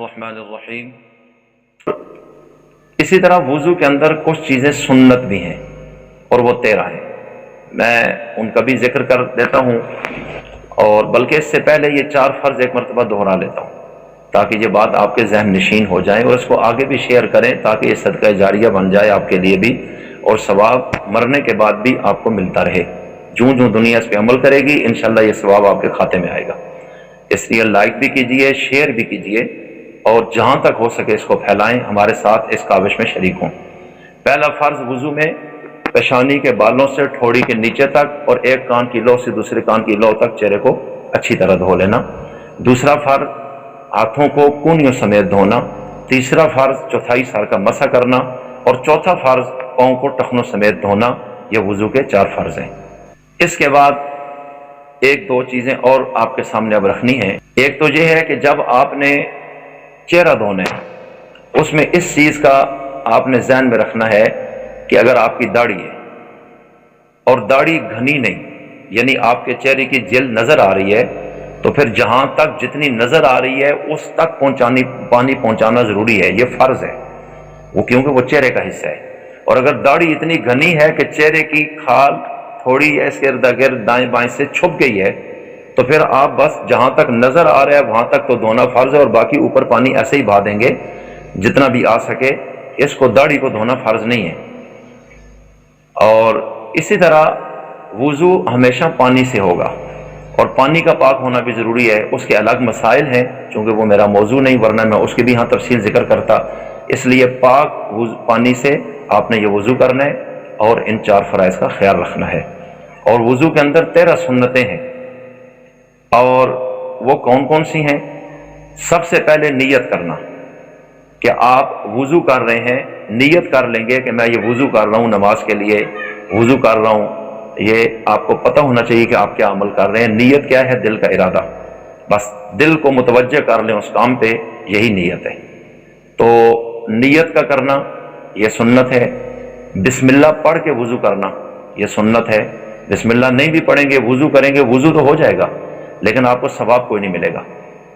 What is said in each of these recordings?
الرحمن الرحیم۔ اسی طرح وضو کے اندر کچھ چیزیں سنت بھی ہیں اور وہ 13 ہیں، میں ان کا بھی ذکر کر دیتا ہوں، اور بلکہ اس سے پہلے یہ 4 فرض ایک مرتبہ دہرا لیتا ہوں تاکہ یہ بات آپ کے ذہن نشین ہو جائے اور اس کو آگے بھی شیئر کریں تاکہ یہ صدقہ جاریہ بن جائے آپ کے لیے بھی، اور ثواب مرنے کے بعد بھی آپ کو ملتا رہے۔ جوں جوں دنیا اس پہ عمل کرے گی انشاءاللہ یہ ثواب آپ کے کھاتے میں آئے گا۔ اس لیے لائک بھی کیجئے، شیئر بھی کیجئے، اور جہاں تک ہو سکے اس کو پھیلائیں، ہمارے ساتھ اس کاوش میں شریک ہوں۔ پہلا فرض وضو میں پیشانی کے بالوں سے ٹھوڑی کے نیچے تک اور ایک کان کی لو سے دوسرے کان کی لو تک چہرے کو اچھی طرح دھو لینا۔ دوسرا فرض ہاتھوں کو کونیوں سمیت دھونا۔ تیسرا فرض چوتھائی سر کا مسح کرنا، اور چوتھا فرض پاؤں کو ٹخنوں سمیت دھونا۔ یہ وضو کے 4 فرض ہیں۔ اس کے بعد ایک دو چیزیں اور آپ کے سامنے اب رکھنی ہیں۔ ایک تو یہ ہے کہ جب آپ نے چہرہ دھونا ہے اس میں اس چیز کا آپ نے ذہن میں رکھنا ہے کہ اگر آپ کی داڑھی ہے اور داڑھی گھنی نہیں، یعنی آپ کے چہرے کی جلد نظر آ رہی ہے، تو پھر جہاں تک جتنی نظر آ رہی ہے اس تک پانی پہنچانا ضروری ہے، یہ فرض ہے وہ، کیونکہ وہ چہرے کا حصہ ہے۔ اور اگر داڑھی اتنی گھنی ہے کہ چہرے کی کھال تھوڑی اس ارد گرد دائیں بائیں سے چھپ گئی ہے، تو پھر آپ بس جہاں تک نظر آ رہا ہے وہاں تک تو دھونا فرض ہے، اور باقی اوپر پانی ایسے ہی بہا دیں گے جتنا بھی آ سکے، اس کو داڑھی کو دھونا فرض نہیں ہے۔ اور اسی طرح وضو ہمیشہ پانی سے ہوگا، اور پانی کا پاک ہونا بھی ضروری ہے۔ اس کے الگ مسائل ہیں، چونکہ وہ میرا موضوع نہیں، ورنہ میں اس کی بھی یہاں تفصیل ذکر کرتا۔ اس لیے پاک پانی سے آپ نے یہ وضو کرنا ہے اور ان 4 فرائض کا خیال رکھنا ہے۔ اور وضو کے اندر 13 سنتیں ہیں، اور وہ کون کون سی ہیں؟ سب سے پہلے نیت کرنا کہ آپ وضو کر رہے ہیں، نیت کر لیں گے کہ میں یہ وضو کر رہا ہوں نماز کے لیے، وضو کر رہا ہوں۔ یہ آپ کو پتہ ہونا چاہیے کہ آپ کیا عمل کر رہے ہیں۔ نیت کیا ہے؟ دل کا ارادہ، بس دل کو متوجہ کر لیں اس کام پہ، یہی نیت ہے۔ تو نیت کا کرنا یہ سنت ہے۔ بسم اللہ پڑھ کے وضو کرنا یہ سنت ہے۔ بسم اللہ نہیں بھی پڑھیں گے، وضو کریں گے، وضو تو ہو جائے گا لیکن آپ کو ثواب کوئی نہیں ملے گا۔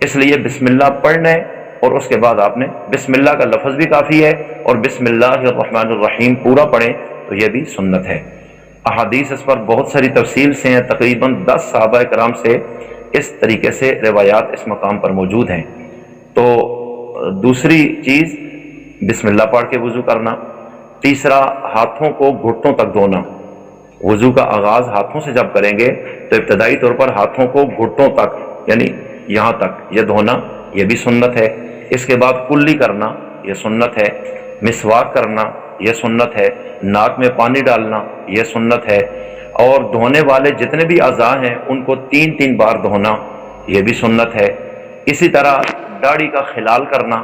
اس لیے بسم اللہ پڑھنا ہے، اور اس کے بعد آپ نے بسم اللہ کا لفظ بھی کافی ہے، اور بسم اللہ الرحمن الرحیم پورا پڑھیں تو یہ بھی سنت ہے۔ احادیث اس پر بہت ساری تفصیل سے ہیں، تقریباً 10 صحابہ کرام سے اس طریقے سے روایات اس مقام پر موجود ہیں۔ تو دوسری چیز بسم اللہ پڑھ کے وضو کرنا۔ تیسرا ہاتھوں کو گھٹنوں تک دھونا۔ وضو کا آغاز ہاتھوں سے جب کریں گے تو ابتدائی طور پر ہاتھوں کو گھٹنوں تک، یعنی یہاں تک یہ دھونا، یہ بھی سنت ہے۔ اس کے بعد کلی کرنا یہ سنت ہے۔ مسواک کرنا یہ سنت ہے۔ ناک میں پانی ڈالنا یہ سنت ہے۔ اور دھونے والے جتنے بھی اعضاء ہیں ان کو 3 بار دھونا یہ بھی سنت ہے۔ اسی طرح داڑھی کا خلال کرنا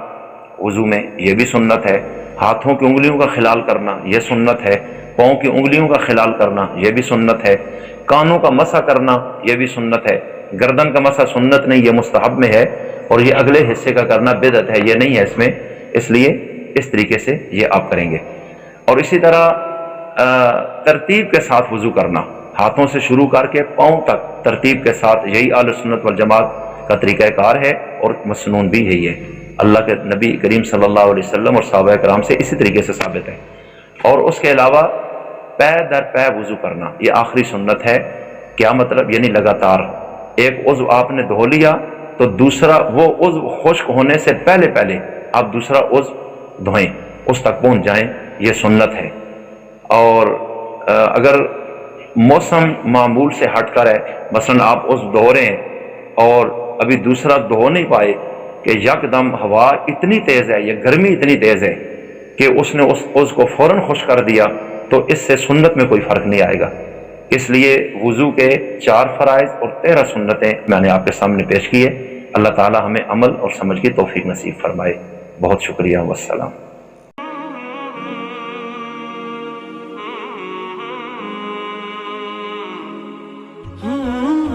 وضو میں یہ بھی سنت ہے۔ ہاتھوں کی انگلیوں کا خلال کرنا یہ سنت ہے۔ پاؤں کی انگلیوں کا خلال کرنا یہ بھی سنت ہے۔ کانوں کا مسح کرنا یہ بھی سنت ہے۔ گردن کا مسح سنت نہیں، یہ مستحب میں ہے، اور یہ اگلے حصے کا کرنا بدعت ہے، یہ نہیں ہے اس میں، اس لیے اس طریقے سے یہ آپ کریں گے۔ اور اسی طرح ترتیب کے ساتھ وضو کرنا، ہاتھوں سے شروع کر کے پاؤں تک ترتیب کے ساتھ، یہی اہل سنت والجماعت کا طریقہ کار ہے، اور مسنون بھی یہی ہے۔ اللہ کے نبی کریم صلی اللہ علیہ وسلم اور صحابہ کرام سے اسی طریقے سے ثابت ہے۔ اور اس کے علاوہ پے در پے وضو کرنا یہ آخری سنت ہے۔ کیا مطلب؟ یعنی لگاتار ایک عضو آپ نے دھو لیا تو دوسرا وہ عضو خشک ہونے سے پہلے آپ دوسرا عضو دھوئیں، اس تک پہنچ جائیں، یہ سنت ہے۔ اور اگر موسم معمول سے ہٹ کر ہے، مثلا آپ عضو دھو رہے ہیں اور ابھی دوسرا دھو نہیں پائے کہ یکدم ہوا اتنی تیز ہے یا گرمی اتنی تیز ہے کہ اس نے اس عضو کو فوراً خشک کر دیا، تو اس سے سنت میں کوئی فرق نہیں آئے گا۔ اس لیے وضو کے 4 فرائض اور 13 سنتیں میں نے آپ کے سامنے پیش کی ہے۔ اللہ تعالی ہمیں عمل اور سمجھ کی توفیق نصیب فرمائے۔ بہت شکریہ، والسلام۔